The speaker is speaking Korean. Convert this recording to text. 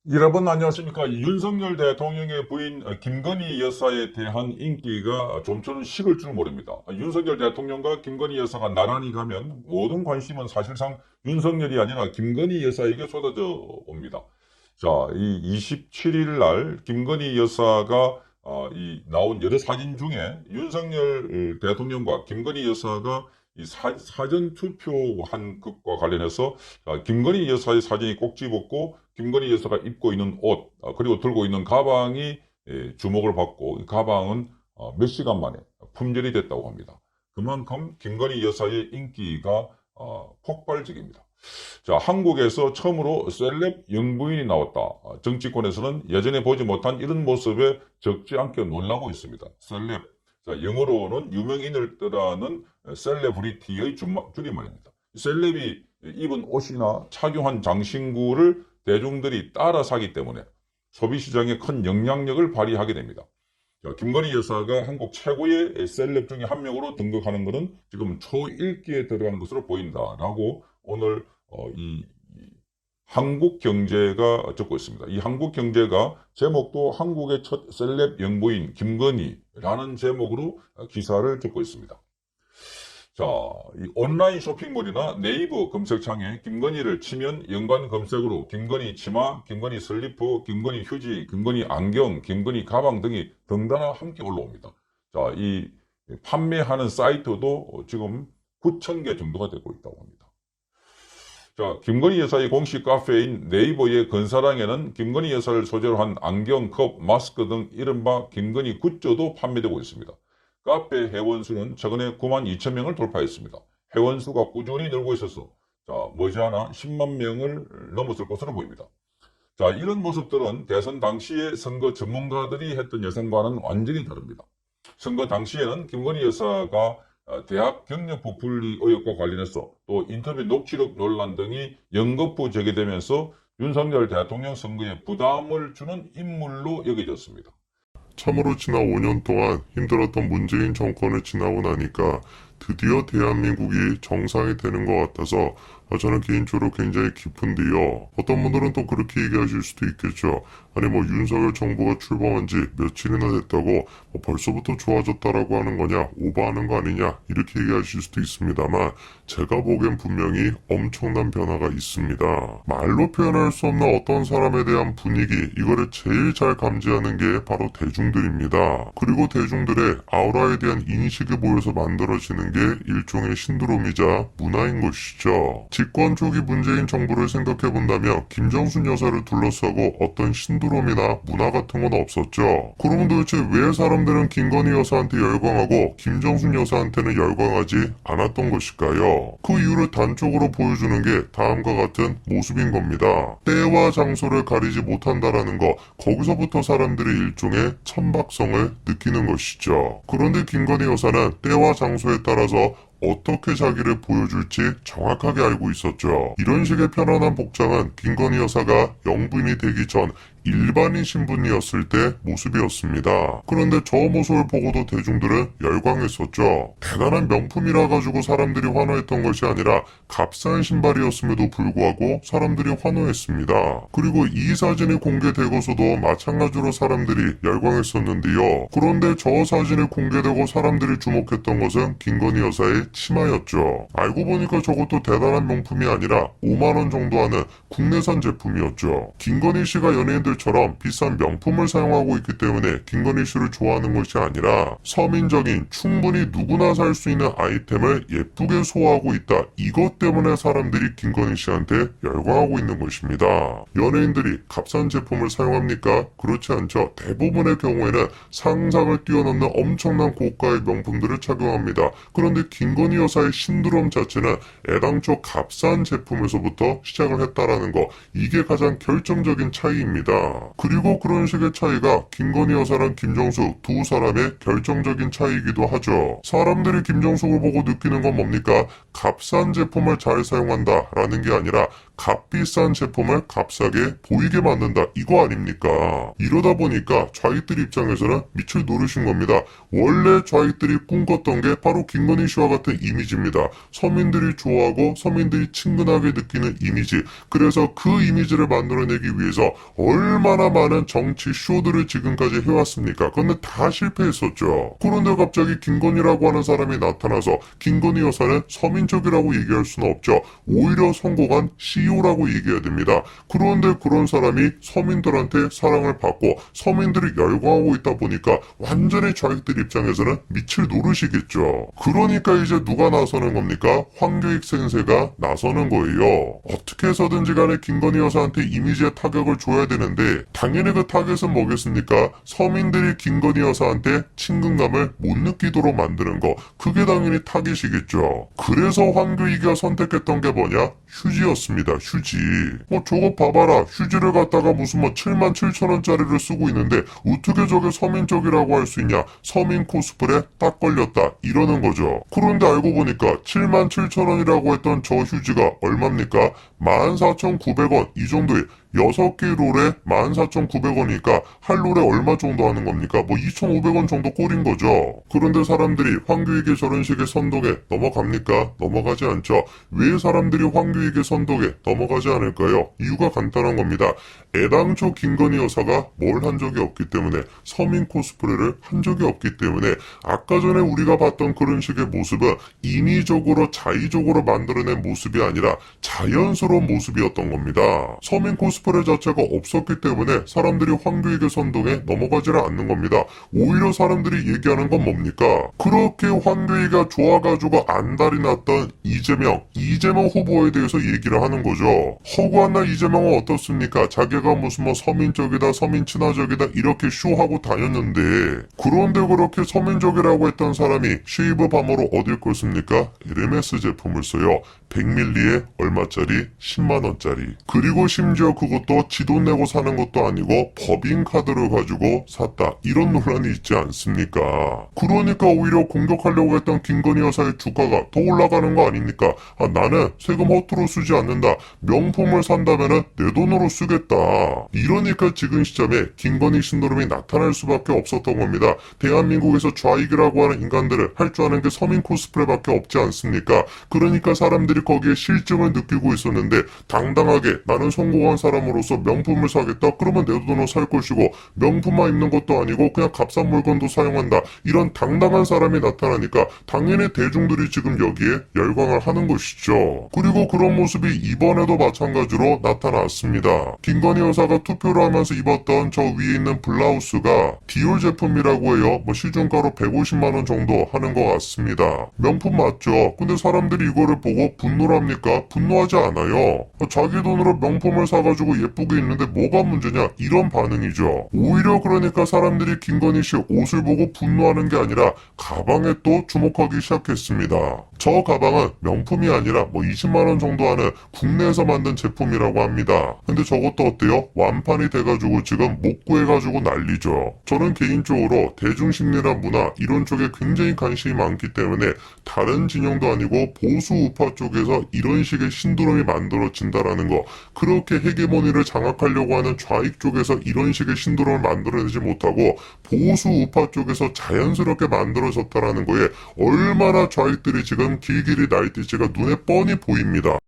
여러분 안녕하십니까. 윤석열 대통령의 부인 김건희 여사에 대한 인기가 좀처럼 식을 줄 모릅니다. 윤석열 대통령과 김건희 여사가 나란히 가면 모든 관심은 사실상 윤석열이 아니라 김건희 여사에게 쏟아져 옵니다. 자, 이 27일 날 김건희 여사가 나온 여러 사진 중에 윤석열 대통령과 김건희 여사가 이 사전 투표한 것과 관련해서 김건희 여사의 사진이 꼭 집었고 김건희 여사가 입고 있는 옷 그리고 들고 있는 가방이 주목을 받고 이 가방은 몇 시간 만에 품절이 됐다고 합니다. 그만큼 김건희 여사의 인기가 폭발적입니다. 자, 한국에서 처음으로 셀럽 영부인이 나왔다. 정치권에서는 예전에 보지 못한 이런 모습에 적지 않게 놀라고 있습니다. 셀럽, 자, 영어로는 유명인을 뜻하는 셀레브리티의 줄임말입니다. 셀럽이 입은 옷이나 착용한 장신구를 대중들이 따라 사기 때문에 소비시장에 큰 영향력을 발휘하게 됩니다. 자, 김건희 여사가 한국 최고의 셀럽 중에 한 명으로 등극하는 것은 지금 초일기에 들어가는 것으로 보인다라고 오늘 이 한국경제가 적고 있습니다. 이 한국경제가 제목도 한국의 첫 셀럽 영부인 김건희라는 제목으로 기사를 적고 있습니다. 자, 이 온라인 쇼핑몰이나 네이버 검색창에 김건희를 치면 연관 검색으로 김건희 치마, 김건희 슬리퍼, 김건희 휴지, 김건희 안경, 김건희 가방 등이 덩달아 함께 올라옵니다. 자, 이 판매하는 사이트도 지금 9,000개 정도가 되고 있다고 합니다. 자, 김건희 여사의 공식 카페인 네이버의 건사랑에는 김건희 여사를 소재로 한 안경, 컵, 마스크 등 이른바 김건희 굿즈도 판매되고 있습니다. 카페 회원수는 최근에 9만 2천 명을 돌파했습니다. 회원수가 꾸준히 늘고 있어서 자, 머지않아 10만 명을 넘었을 것으로 보입니다. 자, 이런 모습들은 대선 당시에 선거 전문가들이 했던 예상과는 완전히 다릅니다. 선거 당시에는 김건희 여사가 대학 경력부 분리 의혹과 관련해서 또 인터뷰 녹취록 논란 등이 연거푸 제기되면서 윤석열 대통령 선거에 부담을 주는 인물로 여겨졌습니다. 참으로 지난 5년 동안 힘들었던 문재인 정권을 지나고 나니까 드디어 대한민국이 정상이 되는 것 같아서 저는 개인적으로 굉장히 기쁜데요. 어떤 분들은 또 그렇게 얘기하실 수도 있겠죠. 아니 뭐 윤석열 정부가 출범한 지 며칠이나 됐다고 뭐 벌써부터 좋아졌다라고 하는 거냐, 오버하는 거 아니냐 이렇게 얘기하실 수도 있습니다만 제가 보기엔 분명히 엄청난 변화가 있습니다. 말로 표현할 수 없는 어떤 사람에 대한 분위기, 이거를 제일 잘 감지하는 게 바로 대중들입니다. 그리고 대중들의 아우라에 대한 인식이 모여서 만들어지는 게 일종의 신드롬이자 문화인 것이죠. 집권 초기 문재인 정부를 생각해본다면 김정순 여사를 둘러싸고 어떤 신드롬이나 문화 같은 건 없었죠. 그러면 도대체 왜 사람들은 김건희 여사한테 열광하고 김정순 여사한테는 열광하지 않았던 것일까요? 그 이유를 단적으로 보여주는 게 다음과 같은 모습인 겁니다. 때와 장소를 가리지 못한다라는 거, 거기서부터 사람들이 일종의 천박성을 느끼는 것이죠. 그런데 김건희 여사는 때와 장소에 따라서 어떻게 자기를 보여줄지 정확하게 알고 있었죠. 이런 식의 편안한 복장은 김건희 여사가 영부인이 되기 전 일반인 신분이었을 때 모습이었습니다. 그런데 저 모습을 보고도 대중들은 열광했었죠. 대단한 명품이라 가지고 사람들이 환호했던 것이 아니라 값싼 신발이었음에도 불구하고 사람들이 환호했습니다. 그리고 이 사진이 공개되고서도 마찬가지로 사람들이 열광했었는데요. 그런데 저 사진이 공개되고 사람들이 주목했던 것은 김건희 여사의 치마였죠. 알고 보니까 저것도 대단한 명품이 아니라 5만원 정도 하는 국내산 제품이었죠. 김건희 씨가 연예인들처럼 비싼 명품을 사용하고 있기 때문에 김건희 씨를 좋아하는 것이 아니라 서민적인 충분히 누구나 살 수 있는 아이템을 예쁘게 소화하고 있다. 이것 때문에 사람들이 김건희 씨한테 열광하고 있는 것입니다. 연예인들이 값싼 제품을 사용합니까? 그렇지 않죠. 대부분의 경우에는 상상을 뛰어넘는 엄청난 고가의 명품들을 착용합니다. 그런데 김건희 여사의 신드롬 자체는 애당초 값싼 제품에서부터 시작을 했다라는 거, 이게 가장 결정적인 차이입니다. 그리고 그런 식의 차이가 김건희 여사랑 김정숙 두 사람의 결정적인 차이이기도 하죠. 사람들이 김정숙을 보고 느끼는 건 뭡니까? 값싼 제품을 잘 사용한다 라는 게 아니라 값비싼 제품을 값싸게 보이게 만든다 이거 아닙니까? 이러다 보니까 좌익들 입장에서는 밑을 노르신 겁니다. 원래 좌익들이 꿈꿨던 게 바로 김건희 씨와 같은 이미지입니다. 서민들이 좋아하고 서민들이 친근하게 느끼는 이미지. 그래서 그 이미지를 만들어내기 위해서 얼마나 많은 정치 쇼들을 지금까지 해왔습니까? 그런데 다 실패했었죠. 그런데 갑자기 김건희라고 하는 사람이 나타나서 김건희 여사는 서민적이라고 얘기할 수는 없죠. 오히려 성공한 CEO라고 얘기해야 됩니다. 그런데 그런 사람이 서민들한테 사랑을 받고 서민들이 열광하고 있다 보니까 완전히 좌익들 입장에서는 밑을 노르시겠죠. 그러니까 이제 누가 나서는 겁니까? 황교익 센세가 나서는 거예요. 어떻게 해서든지 간에 김건희 여사한테 이미지에 타격을 줘야 되는데 당연히 그 타겟은 뭐겠습니까? 서민들이 김건희 여사한테 친근감을 못 느끼도록 만드는 거. 그게 당연히 타겟이겠죠. 그래서 황교익이가 선택했던 게 뭐냐? 휴지였습니다. 휴지. 저거 봐봐라. 휴지를 갖다가 무슨 77,000원짜리를 쓰고 있는데 어떻게 저게 서민적이라고 할 수 있냐? 서민 코스프레 딱 걸렸다. 이러는 거죠. 그런데 알고 보니까 77,000원이라고 했던 저 휴지가 얼마입니까? 14,900원. 이 정도의 6개 롤에 14,900원이니까 할 롤에 얼마 정도 하는 겁니까? 2,500원 정도 꼴인 거죠. 그런데 사람들이 황교익의 저런 식의 선동에 넘어갑니까? 넘어가지 않죠. 왜 사람들이 황교익의 선동에 넘어가지 않을까요? 이유가 간단한 겁니다. 애당초 김건희 여사가 뭘 한 적이 없기 때문에 서민 코스프레를 한 적이 없기 때문에 아까 전에 우리가 봤던 그런 식의 모습은 인위적으로 자의적으로 만들어낸 모습이 아니라 자연스러운 모습이었던 겁니다. 서민 코스프레 자체가 없었기 때문에 사람들이 황교익의 선동에 넘어가지를 않는 겁니다. 오히려 사람들이 얘기하는 건 뭡니까? 그렇게 황교익가 좋아가지고 안달이 났던 이재명 후보에 대해서 얘기를 하는 거죠. 허구한 날 이재명은 어떻습니까? 자기가 무슨 서민적이다, 서민 친화적이다 이렇게 쇼하고 다녔는데 그런데 그렇게 서민적이라고 했던 사람이 쉐이브 밤으로 어딜 껐습니까? 에르메스 제품을 써요. 100ml에 얼마짜리? 10만원짜리. 그리고 심지어 그것도 지 돈 내고 사는 것도 아니고 법인카드를 가지고 샀다. 이런 논란이 있지 않습니까? 그러니까 오히려 공격하려고 했던 김건희 여사의 주가가 더 올라가는 거 아닙니까? 나는 세금 허투루 쓰지 않는다. 명품을 산다면은 내 돈으로 쓰겠다. 이러니까 지금 시점에 김건희 신도림이 나타날 수밖에 없었던 겁니다. 대한민국에서 좌익이라고 하는 인간들을 할 줄 아는 게 서민 코스프레밖에 없지 않습니까? 그러니까 사람들이 거기에 실증을 느끼고 있었는데 당당하게 나는 성공한 사람으로서 명품을 사겠다. 그러면 내 돈으로 살 것이고 명품만 입는 것도 아니고 그냥 값싼 물건도 사용한다. 이런 당당한 사람이 나타나니까 당연히 대중들이 지금 여기에 열광을 하는 것이죠. 그리고 그런 모습이 이번에도 마찬가지로 나타났습니다. 김건희 여사가 투표를 하면서 입었던 저 위에 있는 블라우스가 디올 제품이라고 해요. 시중가로 150만원 정도 하는 것 같습니다. 명품 맞죠? 근데 사람들이 이거를 보고 분노를 합니까? 분노하지 않아요. 자기 돈으로 명품을 사가지고 예쁘게 입는데 뭐가 문제냐? 이런 반응이죠. 오히려 그러니까 사람들이 김건희 씨 옷을 보고 분노하는 게 아니라 가방에 또 주목하기 시작했습니다. 저 가방은 명품이 아니라 20만원 정도 하는 국내에서 만든 제품이라고 합니다. 근데 저것도 어때요? 완판이 돼가지고 지금 못 구해가지고 난리죠. 저는 개인적으로 대중심리란 문화 이런 쪽에 굉장히 관심이 많기 때문에 다른 진영도 아니고 보수 우파 쪽에서 이런 식의 신드롬이 만들어진다라는 거, 그렇게 헤게모니를 장악하려고 하는 좌익 쪽에서 이런 식의 신드롬을 만들어내지 못하고 보수 우파 쪽에서 자연스럽게 만들어졌다라는 거에 얼마나 좌익들이 지금 길길이 날뛸지가 눈에 뻔히 보입니다.